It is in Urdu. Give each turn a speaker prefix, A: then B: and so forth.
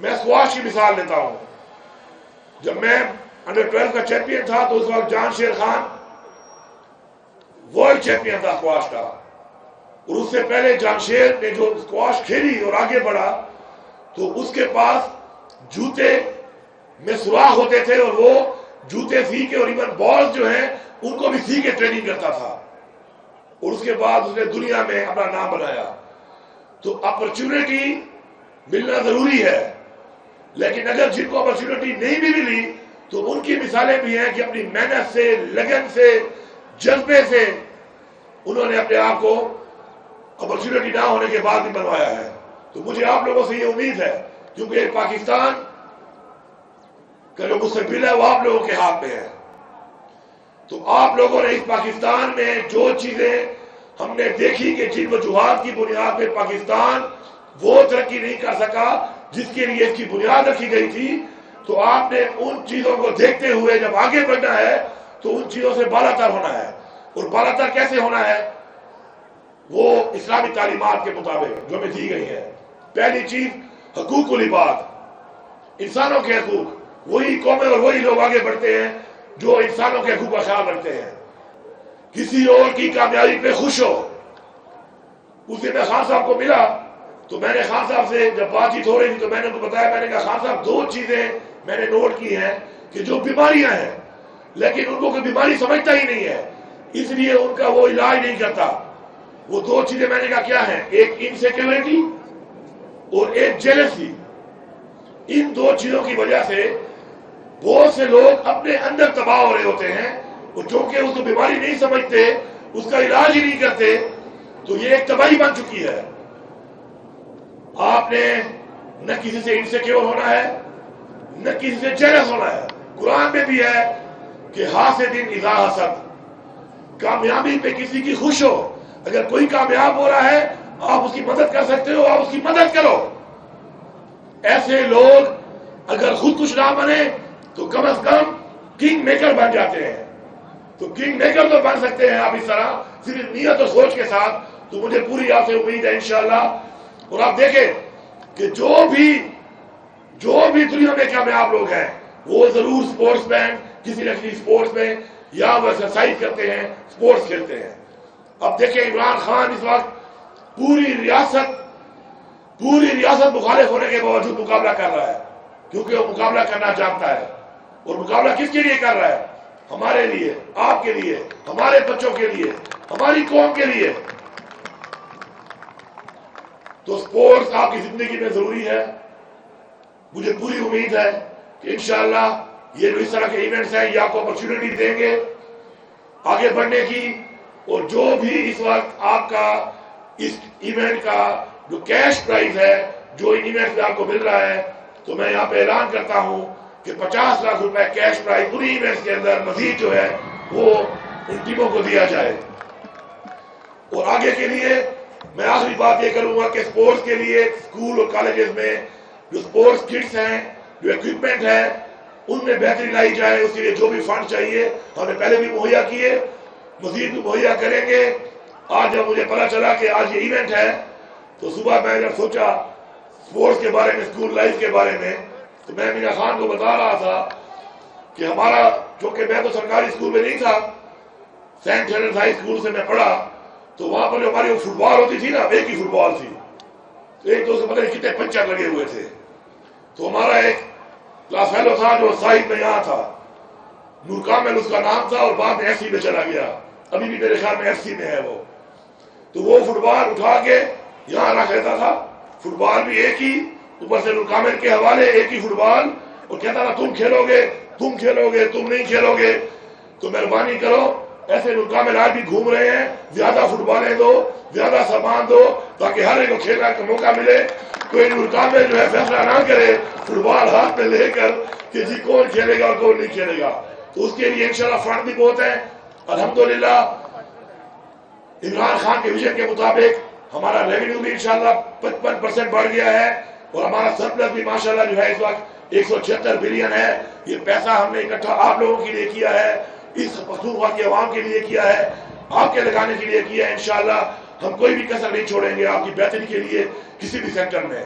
A: میں اسکواش کی مثال لیتا ہوں. جب میں انڈر 12 کا چیمپئن تھا تو اس وقت جان شیر خان ورلڈ چیمپئن تھا اسکواش کا، اور اس سے پہلے جان شیر نے جو اسکواش کھیلی اور آگے بڑھا تو اس کے پاس جوتے میں سوراخ ہوتے تھے اور وہ جوتے سی کے اور ایون بال جو ہیں ان کو بھی سی کے ٹریننگ کرتا تھا، اور اس کے بعد اس نے دنیا میں اپنا نام بنایا. تو اپرچونٹی ملنا ضروری ہے، لیکن اگر جن کو اپرچونٹی نہیں بھی ملی تو ان کی مثالیں بھی ہیں کہ اپنی محنت سے، لگن سے، جذبے سے انہوں نے اپنے آپ کو اپرچونٹی نہ ہونے کے بعد بھی بنوایا ہے. تو مجھے آپ لوگوں سے یہ امید ہے، کیونکہ پاکستان کا جو مستقبل ہے وہ آپ لوگوں کے ہاتھ میں ہے. تو آپ لوگوں نے اس پاکستان میں جو چیزیں ہم نے دیکھی کہ جن وجوہات کی بنیاد پہ پاکستان وہ ترقی نہیں کر سکا جس کے لیے اس کی بنیاد رکھی گئی تھی، تو آپ نے ان چیزوں کو دیکھتے ہوئے جب آگے بڑھنا ہے تو ان چیزوں سے بالا تر ہونا ہے. اور بالا تر کیسے ہونا ہے؟ وہ اسلامی تعلیمات کے مطابق جو ہمیں دی گئی ہے. پہلی چیز حقوق العباد، انسانوں کے حقوق. وہی قومیں اور وہی لوگ آگے بڑھتے ہیں جو انسانوں کے حقوق کا خیال رکھتے ہیں. کسی اور کی کامیابی پہ خوش ہو. اس دن میں خان صاحب کو ملا تو میں نے خان صاحب سے جب بات چیت ہو رہی تھی تو میں نے ان کو بتایا، میں نے کہا خان صاحب دو چیزیں میں نے نوٹ کی ہیں کہ جو بیماریاں ہیں لیکن ان کو کوئی بیماری سمجھتا ہی نہیں ہے، اس لیے ان کا وہ علاج نہیں کرتا. وہ دو چیزیں میں نے کہا کیا ہیں؟ ایک انسیکیورٹی اور ایک جیلسی. ان دو چیزوں کی وجہ سے بہت سے لوگ اپنے اندر تباہ ہو رہے ہوتے ہیں، اور چونکہ اس کو بیماری نہیں سمجھتے، اس کا علاج ہی نہیں کرتے، تو یہ ایک تباہی بن چکی ہے. آپ نے نہ کسی سے انسیکیور ہونا ہے نہ کسی سے جیلس ہونا ہے. قرآن میں بھی ہے کہ حاسد اذا حسد، کامیابی پہ کسی کی خوش ہو. اگر کوئی کامیاب ہو رہا ہے آپ اس کی مدد کر سکتے ہو، آپ اس کی مدد کرو. ایسے لوگ اگر خود کچھ نہ بنے تو کم از کم کنگ میکر بن جاتے ہیں. تو کنگ میکر تو بن سکتے ہیں آپ اس طرح صرف نیت اور سوچ کے ساتھ. تو مجھے پوری آپ سے امید ہے انشاءاللہ. اور آپ دیکھیں کہ جو بھی دنیا میں کامیاب لوگ ہیں وہ ضرور سپورٹس مین، کسی نہ کسی سپورٹس میں یا وہ ایکسرسائز کرتے ہیں، سپورٹس کھیلتے ہیں. اب دیکھیں عمران خان اس وقت پوری ریاست مخالف ہونے کے باوجود مقابلہ کر رہا ہے، کیونکہ وہ مقابلہ کرنا چاہتا ہے. اور مقابلہ کس کے لیے کر رہا ہے؟ ہمارے لیے، آپ کے لیے، ہمارے بچوں کے لیے، ہماری قوم کے لیے. تو سپورٹس آپ کی زندگی میں ضروری ہے. مجھے پوری امید ہے کہ انشاءاللہ یہ جو اس طرح کے ایونٹس ہیں یہ آپ کو اپرچونٹی دیں گے آگے بڑھنے کی. اور جو بھی اس وقت آپ کا اس ایونٹ کا جو کیش پرائز ہے جو ان ایونٹ سے آپ کو مل رہا ہے، تو میں یہاں پہ اعلان کرتا ہوں کہ 50 لاکھ روپے کیش پرائز انہی ایونٹس کے اندر مزید جو ہے وہ ان ٹیموں کو دیا جائے. اور آگے کے لیے میں آخری بات یہ کروں گا کہ سپورٹس کے لیے اسکول اور کالجز میں جو سپورٹس کٹس ہیں، جو ایکوپمنٹ ہے، ان میں بہتری لائی جائے. اس کے لیے جو بھی فنڈ چاہیے ہم نے پہلے بھی مہیا کیے، مزید بھی مہیا کریں گے. آج جب مجھے پتا چلا کہ آج یہ ایونٹ ہے تو صبح میں جب سوچا سپورٹس کے بارے میں، اسکول لائف کے بارے میں، تو میں میرا خان کو بتا رہا تھا کہ ہمارا، چونکہ میں تو سرکاری اسکول میں نہیں تھا، سینٹ ہیلنز ہائی اسکول سے میں پڑھا، تو وہاں پر جو ہماری فٹ بال ہوتی تھی نا، ایک ہی فٹ بال تھی، تو ایک دوسرے پتہ نہیں کتنے پنچر لگے ہوئے تھے. تو ہمارا ایک کلاس فیلو تھا جو سائد میں یہاں تھا، نور کامل اس کا نام تھا، اور بعد میں ایف سی میں چلا گیا. ابھی بھی میرے خیال میں ایف سی میں ہے وہ. تو وہ فٹ بال اٹھا کے یہاں رکھ لیتا تھا، فٹ بال بھی ایک ہی، اوپر سے نور کامل کے حوالے ایک ہی فٹ بال، اور کہتا تھا تم کھیلو گے، تم نہیں کھیلو گے. تو مہربانی کرو، ایسے نور کامل آج بھی گھوم رہے ہیں، زیادہ فٹ بالیں دو، زیادہ سامان دو، تاکہ ہر ایک کو کھیلنے کا موقع ملے. کوئی نور کامل جو ہے فیصلہ نہ کرے فٹ بال ہاتھ میں لے کر کہ جی کون کھیلے گا اور کون نہیں کھیلے گا. تو اس کے لیے انشاءاللہ فنڈ بھی بہت ہے. الحمدللہ عمران خان کے ویژن کے مطابق ہمارا ریونیو بھی انشاءاللہ 55% بڑھ گیا ہے، اور ہمارا سرپلس بھی ماشاءاللہ جو ہے اس وقت 176 بلین ہے. یہ پیسہ ہم نے اکٹھا آپ لوگوں کے لیے کیا ہے، اس پختونخوا کی عوام کے لیے کیا ہے، آپ کے لگانے کے لیے کیا ہے. انشاءاللہ ہم کوئی بھی کسر نہیں چھوڑیں گے آپ کی بہتری کے لیے کسی بھی سیکٹر میں.